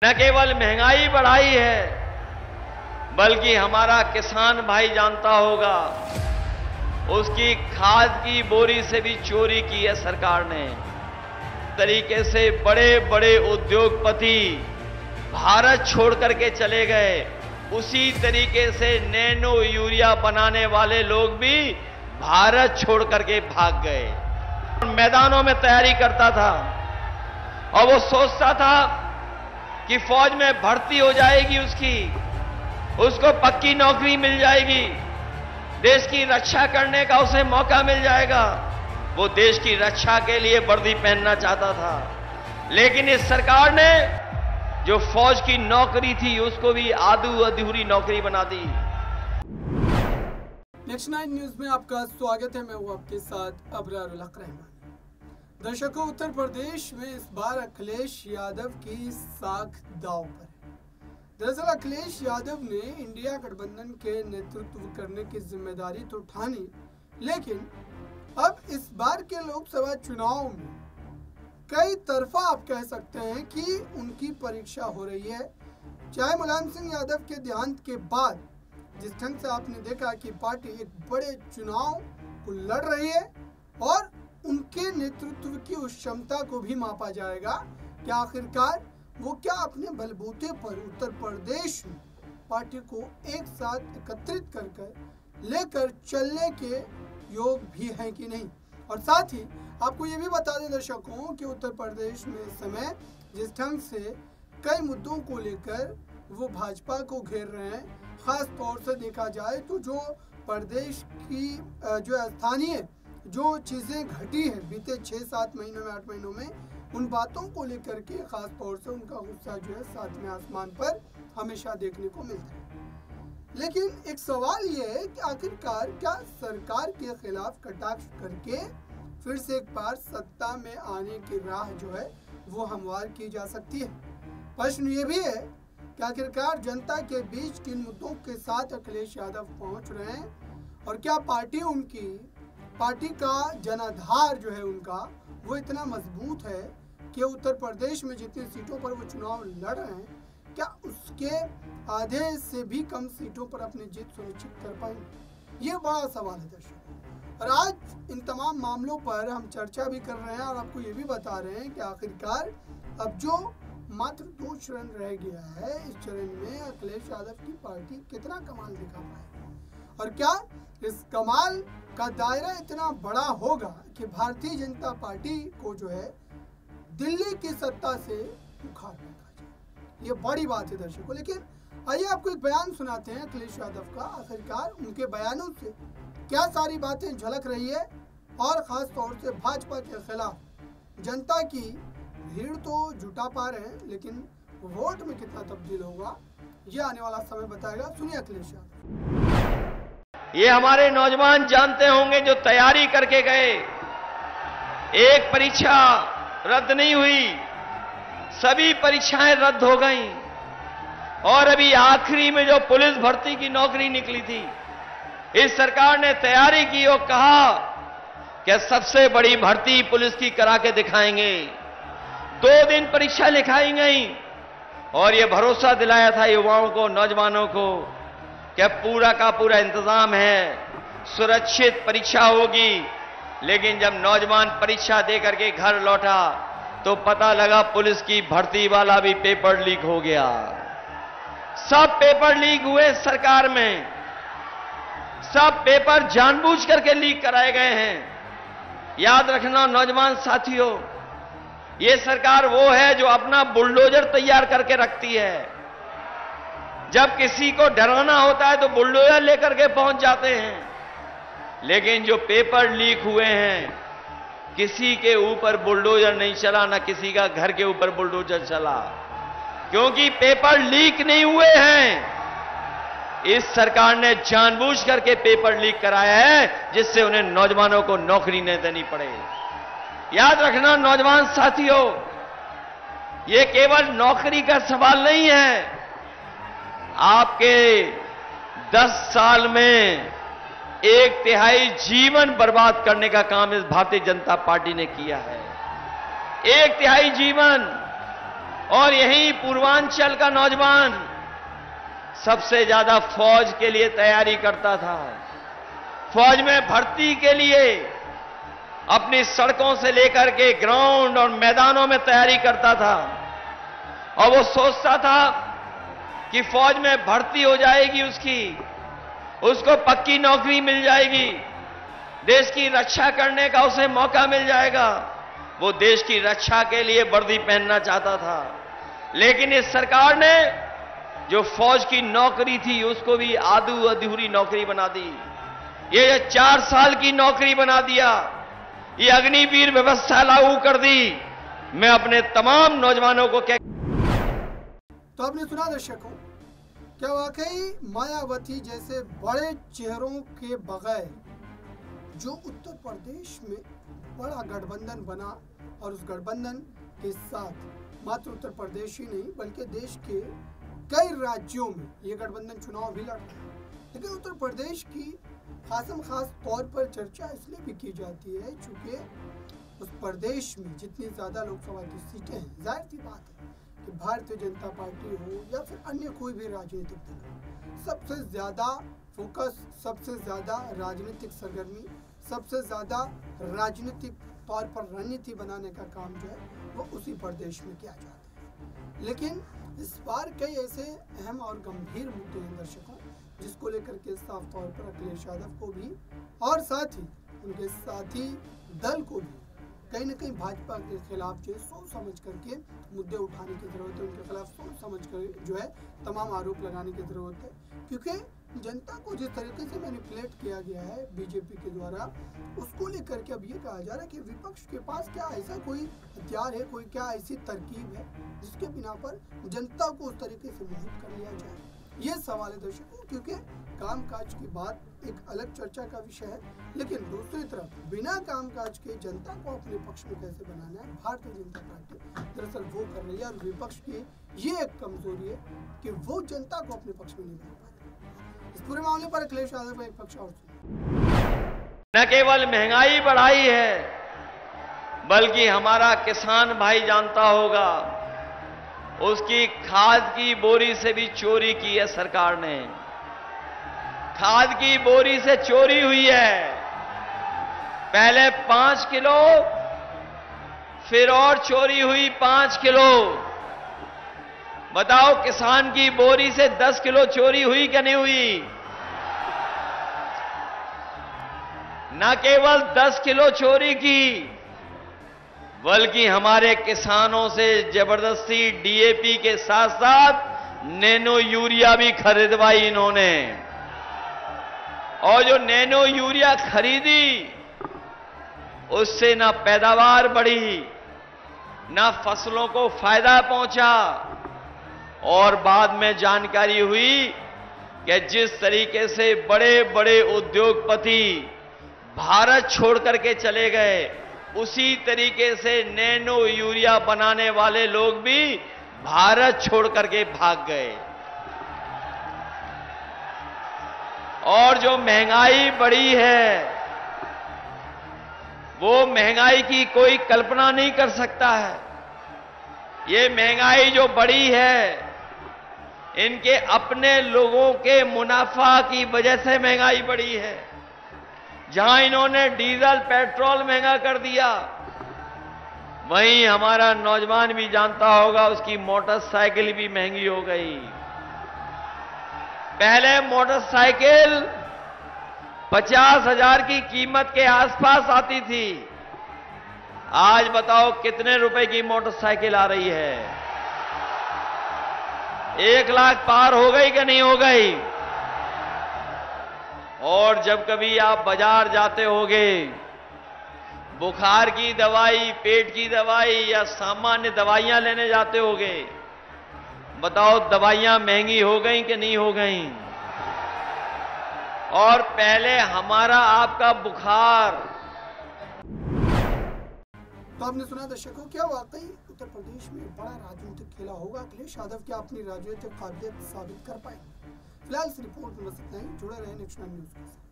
न केवल महंगाई बढ़ाई है, बल्कि हमारा किसान भाई जानता होगा, उसकी खाद की बोरी से भी चोरी की है सरकार ने। तरीके से बड़े बड़े उद्योगपति भारत छोड़ करके चले गए, उसी तरीके से नैनो यूरिया बनाने वाले लोग भी भारत छोड़ करके भाग गए। मैदानों में तैयारी करता था और वो सोचता था कि फौज में भर्ती हो जाएगी, उसको पक्की नौकरी मिल जाएगी, देश की रक्षा करने का उसे मौका मिल जाएगा। वो देश की रक्षा के लिए वर्दी पहनना चाहता था, लेकिन इस सरकार ने जो फौज की नौकरी थी उसको भी अधूरी नौकरी बना दी। नेक्स्ट नाइन न्यूज में आपका स्वागत है। मैं हूं आपके साथ अबरारुल हक रहमान। दर्शकों, उत्तर प्रदेश में इस बार अखिलेश यादव की साख दांव पर है। दरअसल अखिलेश यादव ने इंडिया गठबंधन के नेतृत्व करने की जिम्मेदारी तो ठानी, लेकिन अब इस बार के लोकसभा चुनाव में कई तरफा आप कह सकते हैं कि उनकी परीक्षा हो रही है। चाहे मुलायम सिंह यादव के देहांत के बाद जिस ढंग से आपने देखा कि पार्टी एक बड़े चुनाव को लड़ रही है और उनके नेतृत्व की उस क्षमता को भी मापा जाएगा कि आखिरकार वो क्या अपने बलबूते पर उत्तर प्रदेश में पार्टी को एक साथ एकत्रित कर लेकर चलने के योग भी है कि नहीं। और साथ ही आपको ये भी बता दें दर्शकों कि उत्तर प्रदेश में इस समय जिस ढंग से कई मुद्दों को लेकर वो भाजपा को घेर रहे हैं, खास तौर से देखा जाए तो जो प्रदेश की जो स्थानीय जो चीज़ें घटी हैं बीते 6-7 महीनों में 8 महीनों में, उन बातों को लेकर के खास तौर से उनका गुस्सा जो है सातवें आसमान पर हमेशा देखने को मिलता है। लेकिन एक सवाल ये है कि आखिरकार क्या सरकार के खिलाफ कटाक्ष करके फिर से एक बार सत्ता में आने की राह जो है वो हमवार की जा सकती है। प्रश्न ये भी है कि आखिरकार जनता के बीच किन मुद्दों के साथ अखिलेश यादव पहुंच रहे हैं और क्या पार्टी का जनाधार जो है उनका वो इतना मजबूत है कि उत्तर प्रदेश में जितनी सीटों पर वो चुनाव लड़ रहे हैं, क्या उसके आधे से भी कम सीटों पर अपनी जीत सुनिश्चित कर पाएंगे? ये बड़ा सवाल है दर्शकों। और आज इन तमाम मामलों पर हम चर्चा भी कर रहे हैं और आपको ये भी बता रहे हैं कि आखिरकार अब जो मात्र 2 चरण रह गया है, इस चरण में अखिलेश यादव की पार्टी कितना कमाल दिखा पाएगी और क्या इस कमाल का दायरा इतना बड़ा होगा कि भारतीय जनता पार्टी को जो है दिल्ली की सत्ता से उखाड़ फेंका जाए। ये बड़ी बात है दर्शकों। लेकिन आइए आपको एक बयान सुनाते हैं अखिलेश यादव का। आखिरकार उनके बयानों से क्या सारी बातें झलक रही है और खास तौर से भाजपा के खिलाफ जनता की भीड़ तो जुटा पा रहे हैं, लेकिन वोट में कितना तब्दील होगा ये आने वाला समय बताएगा। सुनिए अखिलेश यादव। ये हमारे नौजवान जानते होंगे जो तैयारी करके गए, एक परीक्षा रद्द नहीं हुई, सभी परीक्षाएं रद्द हो गईं और अभी आखिरी में जो पुलिस भर्ती की नौकरी निकली थी, इस सरकार ने तैयारी की और कहा कि सबसे बड़ी भर्ती पुलिस की करा के दिखाएंगे। 2 दिन परीक्षा लिखाई गई और यह भरोसा दिलाया था युवाओं को, नौजवानों को कि पूरा का पूरा इंतजाम है, सुरक्षित परीक्षा होगी। लेकिन जब नौजवान परीक्षा दे करके घर लौटा तो पता लगा पुलिस की भर्ती वाला भी पेपर लीक हो गया। सब पेपर लीक हुए सरकार में, सब पेपर जानबूझ करके लीक कराए गए हैं। याद रखना नौजवान साथियों, ये सरकार वो है जो अपना बुलडोजर तैयार करके रखती है। जब किसी को डराना होता है तो बुलडोजर लेकर के पहुंच जाते हैं, लेकिन जो पेपर लीक हुए हैं किसी के ऊपर बुलडोजर नहीं चला, ना किसी का घर के ऊपर बुलडोजर चला, क्योंकि पेपर लीक नहीं हुए हैं। इस सरकार ने जानबूझ करके पेपर लीक कराया है जिससे उन्हें नौजवानों को नौकरी नहीं देनी पड़े। याद रखना नौजवान साथियों, यह केवल नौकरी का सवाल नहीं है। आपके 10 साल में 1/3 जीवन बर्बाद करने का काम इस भारतीय जनता पार्टी ने किया है। 1/3 जीवन और यही पूर्वांचल का नौजवान सबसे ज्यादा फौज के लिए तैयारी करता था। फौज में भर्ती के लिए अपनी सड़कों से लेकर के ग्राउंड और मैदानों में तैयारी करता था और वो सोचता था कि फौज में भर्ती हो जाएगी उसको पक्की नौकरी मिल जाएगी, देश की रक्षा करने का उसे मौका मिल जाएगा। वो देश की रक्षा के लिए वर्दी पहनना चाहता था, लेकिन इस सरकार ने जो फौज की नौकरी थी उसको भी आधू अधूरी नौकरी बना दी। ये 4 साल की नौकरी बना दिया। ये अग्निवीर व्यवस्था लागू कर दी। मैं अपने तमाम नौजवानों को क्या तो आपने सुना दर्शकों, क्या वाकई मायावती जैसे बड़े चेहरों के बगैर जो उत्तर प्रदेश में बड़ा गठबंधन बना और उस गठबंधन के साथ मात्र उत्तर प्रदेश ही नहीं बल्कि देश के कई राज्यों में ये गठबंधन चुनाव भी लड़ रहा है। लेकिन उत्तर प्रदेश की खासम खास तौर पर चर्चा इसलिए भी की जाती है चूंकि उस प्रदेश में जितनी ज्यादा लोकसभा की सीटें हैं, जाहिर सी बात है कि भारतीय जनता पार्टी हो या फिर अन्य कोई भी राजनीतिक दल हो, सबसे ज्यादा फोकस, सबसे ज्यादा राजनीतिक सरगर्मी, सबसे ज्यादा राजनीतिक तौर पर रणनीति बनाने का काम जो है वो उसी प्रदेश में किया जाता है। लेकिन इस बार कई ऐसे अहम और गंभीर मुद्दे हैं दर्शकों, जिसको लेकर के साफ तौर पर अखिलेश यादव को भी और साथ ही उनके साथी दल को भी कहीं न कहीं भाजपा के खिलाफ जो है सोच समझ करके मुद्दे उठाने की जरूरत है, उनके खिलाफ सोच समझ कर जो है तमाम आरोप लगाने की जरूरत है। क्योंकि जनता को जिस तरीके से मैनिपुलेट किया गया है बीजेपी के द्वारा, उसको लेकर के अब ये कहा जा रहा है कि विपक्ष के पास क्या ऐसा कोई हथियार है, कोई क्या ऐसी तरकीब है जिसके बिना पर जनता को उस तरीके से मोहित कर लिया जाए। ये सवाल है दर्शकों, क्योंकि कामकाज की बात एक अलग चर्चा का विषय है, लेकिन दूसरी तरफ बिना कामकाज के जनता को अपने पक्ष में कैसे बनाना है भारतीय जनता पार्टी दरअसल वो कर रही है। और विपक्ष की ये एक कमजोरी है कि वो जनता को अपने पक्ष में नहीं बना पाते। इस पूरे मामले पर अखिलेश यादव का एक पक्ष और न केवल महंगाई बढ़ाई है बल्कि हमारा किसान भाई जानता होगा उसकी खाद की बोरी से भी चोरी की है सरकार ने। खाद की बोरी से चोरी हुई है, पहले 5 किलो, फिर और चोरी हुई 5 किलो। बताओ किसान की बोरी से 10 किलो चोरी हुई क्या नहीं हुई? न केवल 10 किलो चोरी की बल्कि हमारे किसानों से जबरदस्ती डीएपी के साथ साथ नैनो यूरिया भी खरीदवाई इन्होंने। और जो नैनो यूरिया खरीदी उससे ना पैदावार बढ़ी, ना फसलों को फायदा पहुंचा। और बाद में जानकारी हुई कि जिस तरीके से बड़े बड़े उद्योगपति भारत छोड़ करके चले गए, उसी तरीके से नैनो यूरिया बनाने वाले लोग भी भारत छोड़ करके भाग गए। और जो महंगाई बढ़ी है वो महंगाई की कोई कल्पना नहीं कर सकता है। ये महंगाई जो बढ़ी है इनके अपने लोगों के मुनाफा की वजह से महंगाई बढ़ी है। जहां इन्होंने डीजल पेट्रोल महंगा कर दिया, वहीं हमारा नौजवान भी जानता होगा उसकी मोटरसाइकिल भी महंगी हो गई। पहले मोटरसाइकिल 50,000 की कीमत के आसपास आती थी, आज बताओ कितने रुपए की मोटरसाइकिल आ रही है? 1 लाख पार हो गई कि नहीं हो गई? और जब कभी आप बाजार जाते होगे, बुखार की दवाई, पेट की दवाई या सामान्य दवाइयां लेने जाते होगे, बताओ दवाइयां महंगी हो गई कि नहीं हो गई? और पहले हमारा आपका बुखार। तो आपने सुना दर्शकों, क्या वाकई उत्तर प्रदेश में बड़ा राजनीतिक खेला होगा? अखिलेश यादव क्या अपनी राजनीतिक काबिलियत साबित कर पाएंगे? फिलहाल इस रिपोर्ट में बस इतना ही। जुड़े रहे नेक्स्ट न्यूज़ के साथ।